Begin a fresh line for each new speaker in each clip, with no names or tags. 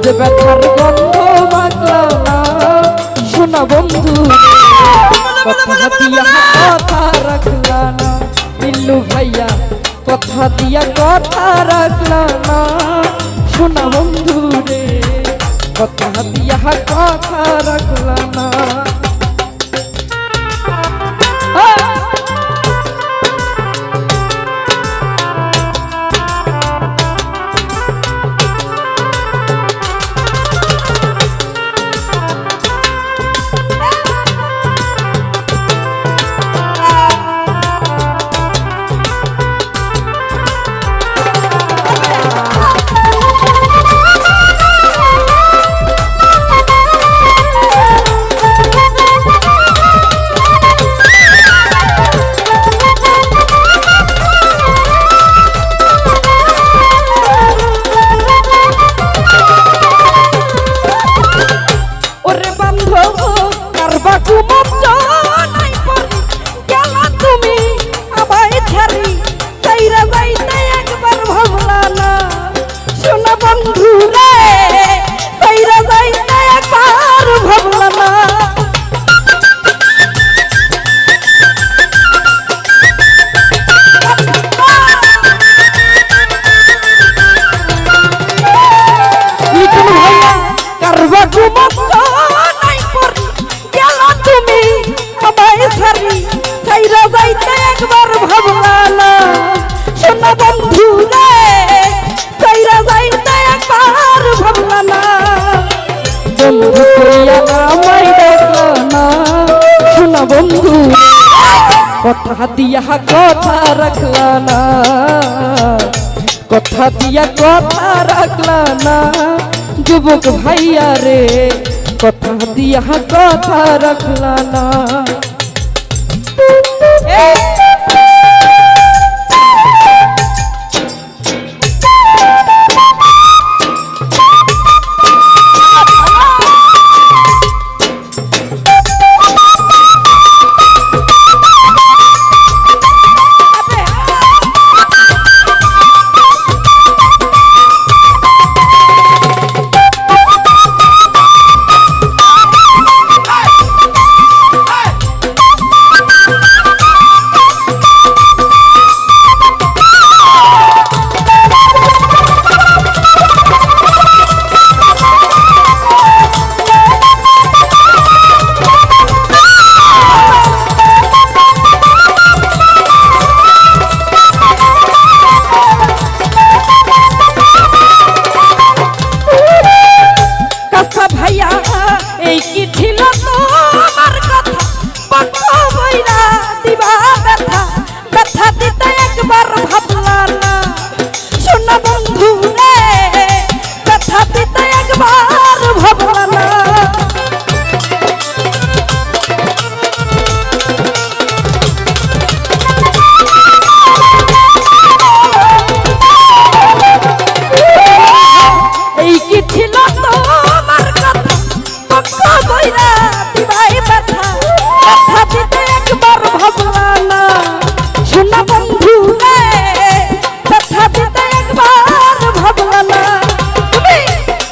নিজে ব্যথার গন্ধ মাখলা না শোনা বন্ধু কথা দিয়া কথা রাখলা না বিল্লু ভাইয়া কথা দিয়া কথা রাখলা না শোনা বন্ধু রে কথা দিয়া কথা রাখলা না বন্ধু কথা দিয়া কথা রাখলা না কথা দিয়া কথা রাখলা না যুবক ভাইয়া রে কথা দিয়া কথা রাখলা না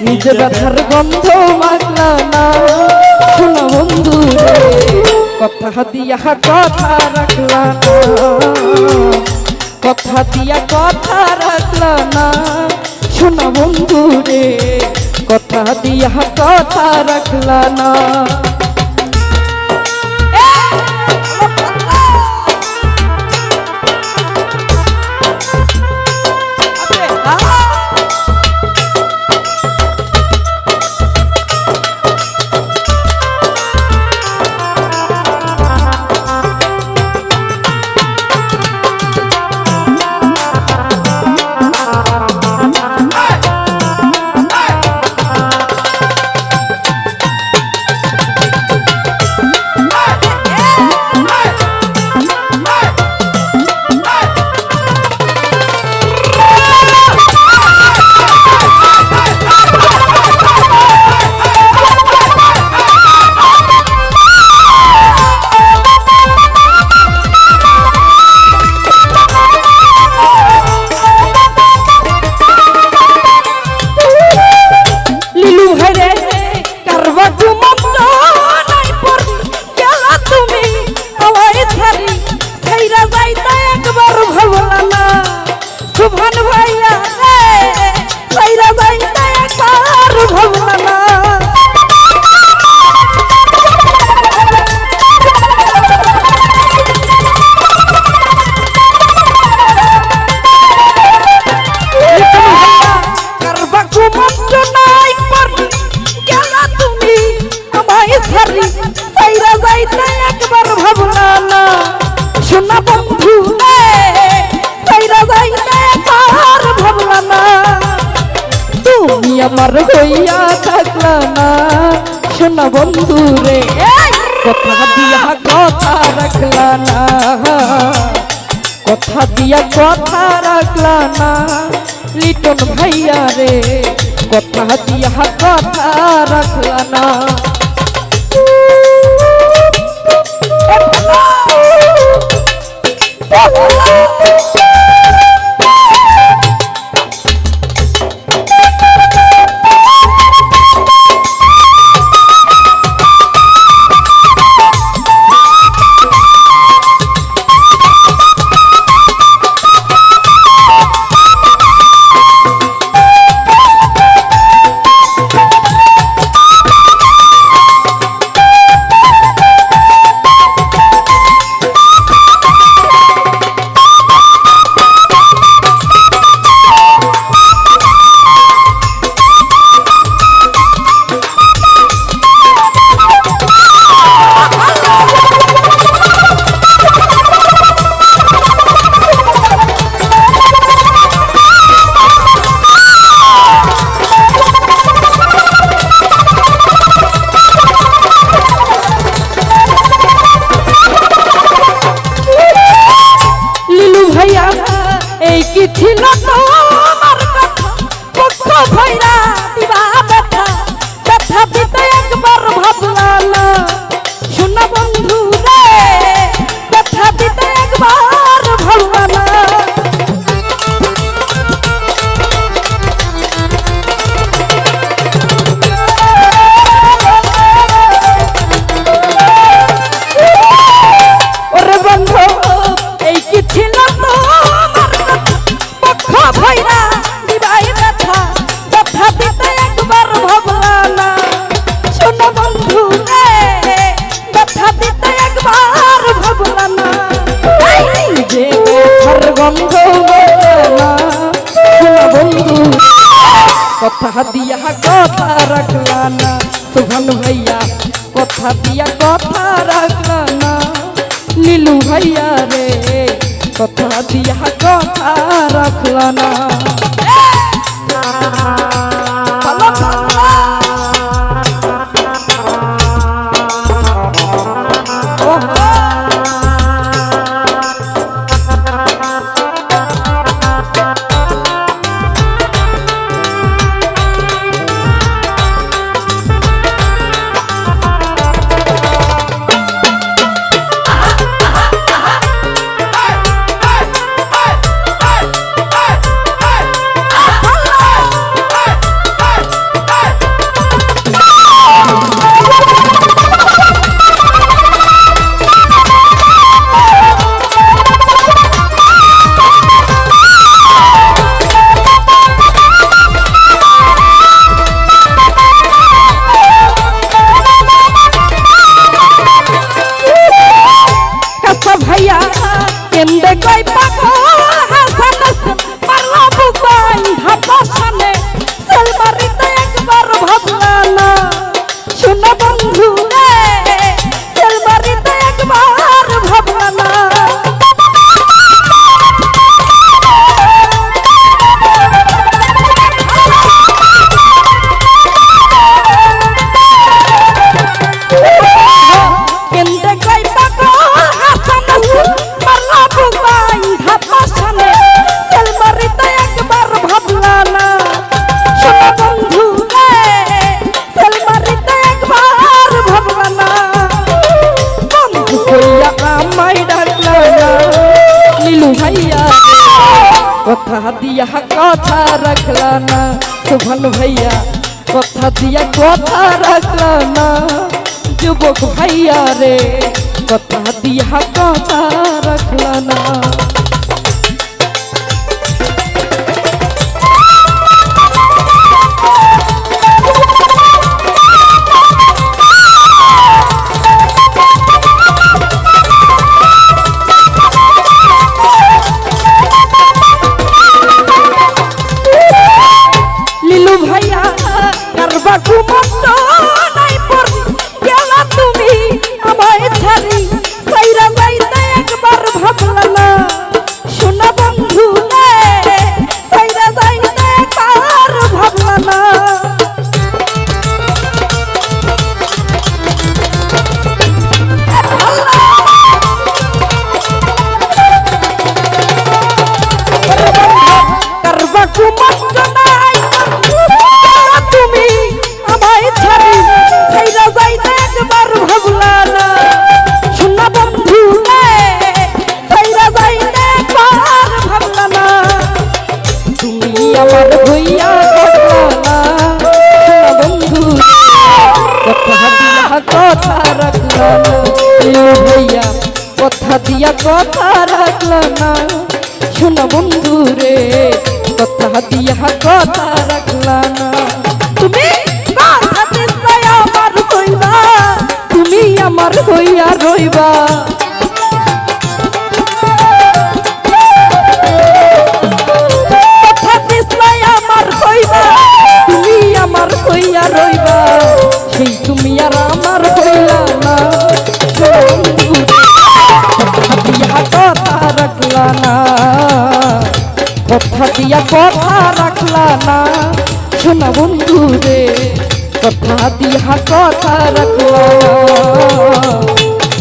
নিজে ব্যথার গন্ধ মাখলা না শোনা বন্ধু রে কথা দিয়া কথা রাখলা না কথা দিয়া কথা রাখলা না শোনা বন্ধু রে কথা দিয়া কথা রাখলা না যাইতে একবার ভাবলা না শোনা বন্ধু রে সাইরা যাইতে একবার ভাবলা না তুমি আমার হইয়া থাকলা না শোনা বন্ধু রে কথা দিয়া কথা রাখলা না কথা দিয়া কথা রাখলা না লিটন ভাইয়া রে কথা দিয়া কথা রাখলা না এই কি ছিল তোমার কথা পক্ষ ভৈরা দিবা ব্যথা ব্যথা দিতে একবার ভাবলা না শোনা বন্ধু রে ব্যথা দিতে একবার ভাবলা না ওরে বন্ধু এই কি ছিল ভৈরা দিবাই ব্যথা ব্যথা দিতে একবার ভাবলা না শোনো বন্ধু রে ব্যথা দিতে একবার ভাবলা না যে ব্যথার গন্ধ না শোনো বন্ধু কথা দিয়া কথা রাখলা না সুভান ভাইয়া কথা দিয়া কথা রাখলা না নীলু ভাইয়া রে কথা দিয়া কথা রাখলা না কেন্দে কই পাগল হাসান পারলা বুবাই হাসানে সেলমারিতে একবার ভাবলা না শোনা বন্ধু রে সেলমারিতে একবার ভাবলা না কেন্দে কই পাগল হাসান পারলা বুবাই হাসানে সেলমারিতে একবার ভাবলা না শোনা বন্ধু রে সেলমারিতে একবার ভাবলা না বন্ধু কইয়া আমায় ডাকলা না নীলু ভাইয়া কথা দিয়া কথা রাখলা না সুভান ভাইয়া কথা দিয়া কথা রাখলা না যুবক ভাইয়া রে কথা দিয়া কথা রাখলা না লীলু ভাইয়া কারবা ঘুমন্ত নাই পর গেলা তুমি আমায় কথা দিয়া কথা রাখলা না শোনা বন্ধু রে কথা দিয়া কথা রাখলা না তুমি কথা দিলে আমার হইবা তুমি আমার হইয়া রইবা কথা দিলে আমার হইবা তুমি আমার হইয়া রইবা সেই তুমি আর আমার হইলা না কথা রাখলা না কথা দিয়া কথা রাখলা না শোনা বন্ধু রে কথা দিয়া কথা রাখলা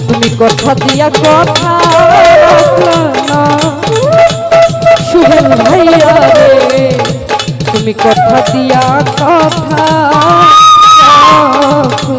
তুমি কথা দিয়া কথা রাখলা না সুহেল ভাইয়া রে তুমি কথা দিয়া কথা রাখলা